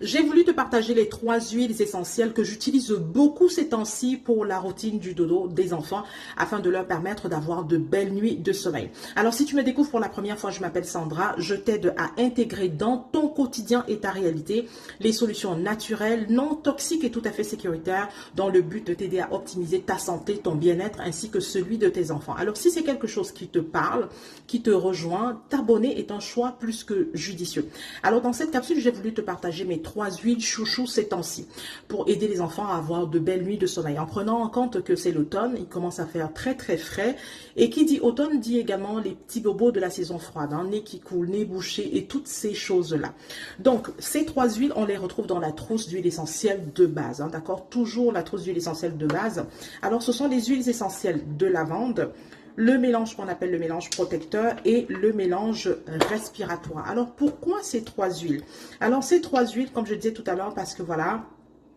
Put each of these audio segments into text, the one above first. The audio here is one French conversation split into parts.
J'ai voulu te partager les 3 huiles essentielles que j'utilise beaucoup ces temps-ci pour la routine du dodo des enfants afin de leur permettre d'avoir de belles nuits de sommeil. Alors si tu me découvres pour la première fois, je m'appelle Sandra. Je t'aide à intégrer dans ton quotidien et ta réalité les solutions naturelles, non toxiques et tout à fait sécuritaires dans le but de t'aider à optimiser ta santé, ton bien-être ainsi que celui de tes enfants. Alors si c'est quelque chose qui te parle, qui te rejoint, t'abonner est un choix plus que judicieux. Alors dans cette capsule, j'ai voulu te partager mes 3 huiles chouchou ces temps-ci pour aider les enfants à avoir de belles nuits de sommeil. En prenant en compte que c'est l'automne, il commence à faire très très frais. Et qui dit automne dit également les petits bobos de la saison froide, hein, nez qui coule, nez bouché et toutes ces choses-là. Donc ces 3 huiles, on les retrouve dans la trousse d'huile essentielle de base. Hein, d'accord, toujours la trousse d'huile essentielle de base. Alors ce sont les huiles essentielles de lavande, le mélange qu'on appelle le mélange protecteur et le mélange respiratoire. Alors pourquoi ces 3 huiles? Alors ces 3 huiles, comme je disais tout à l'heure, parce que voilà,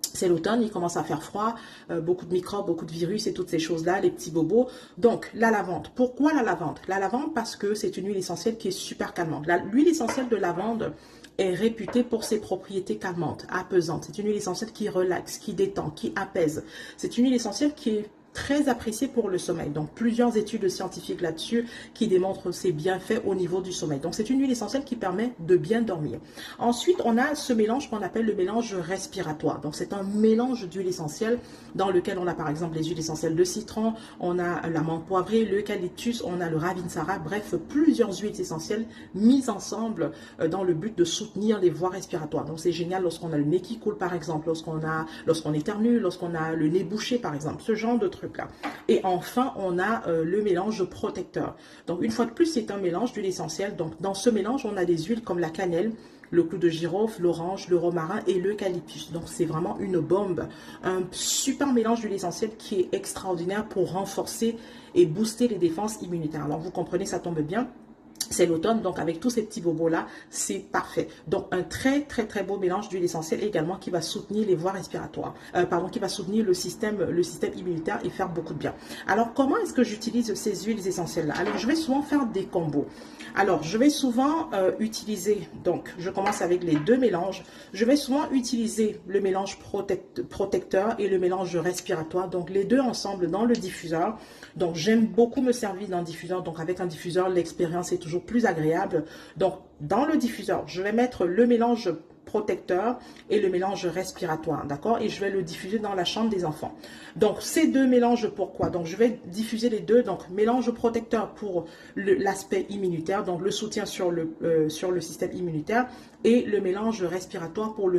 c'est l'automne, il commence à faire froid, beaucoup de microbes, beaucoup de virus et toutes ces choses-là, les petits bobos. Donc, la lavande. Pourquoi la lavande? La lavande parce que c'est une huile essentielle qui est super calmante. L'huile essentielle de lavande est réputée pour ses propriétés calmantes, apaisantes. C'est une huile essentielle qui relaxe, qui détend, qui apaise. C'est une huile essentielle qui est très apprécié pour le sommeil. Donc, plusieurs études scientifiques là-dessus qui démontrent ses bienfaits au niveau du sommeil. Donc, c'est une huile essentielle qui permet de bien dormir. Ensuite, on a ce mélange qu'on appelle le mélange respiratoire. Donc, c'est un mélange d'huile essentielle dans lequel on a par exemple les huiles essentielles de citron, on a la menthe poivrée, l'eucalyptus, on a le ravinsara, bref, plusieurs huiles essentielles mises ensemble dans le but de soutenir les voies respiratoires. Donc, c'est génial lorsqu'on a le nez qui coule par exemple, lorsqu'on éternue, lorsqu'on a le nez bouché par exemple, ce genre de trucs. Et enfin, on a le mélange protecteur. Donc, une fois de plus, c'est un mélange d'huile essentielle. Donc, dans ce mélange, on a des huiles comme la cannelle, le clou de girofle, l'orange, le romarin et l'eucalyptus. Donc, c'est vraiment une bombe. Un super mélange d'huile essentielle qui est extraordinaire pour renforcer et booster les défenses immunitaires. Alors, vous comprenez, ça tombe bien. C'est l'automne, donc avec tous ces petits bobos-là, c'est parfait. Donc, un très, très, très beau mélange d'huile essentielle également qui va soutenir les voies respiratoires. Qui va soutenir le système immunitaire et faire beaucoup de bien. Alors, comment est-ce que j'utilise ces huiles essentielles-là? Alors, je vais souvent faire des combos. Alors, je vais souvent utiliser, donc, je commence avec les 2 mélanges. Je vais souvent utiliser le mélange protecteur et le mélange respiratoire. Donc, les deux ensemble dans le diffuseur. Donc, j'aime beaucoup me servir d'un diffuseur. Donc, avec un diffuseur, l'expérience est toujours plus agréable. Donc, dans le diffuseur, je vais mettre le mélange protecteur et le mélange respiratoire, d'accord? Et je vais le diffuser dans la chambre des enfants. Donc, ces 2 mélanges, pourquoi? Donc, je vais diffuser les deux. Donc, mélange protecteur pour l'aspect immunitaire, donc le soutien sur le système immunitaire et le mélange respiratoire pour le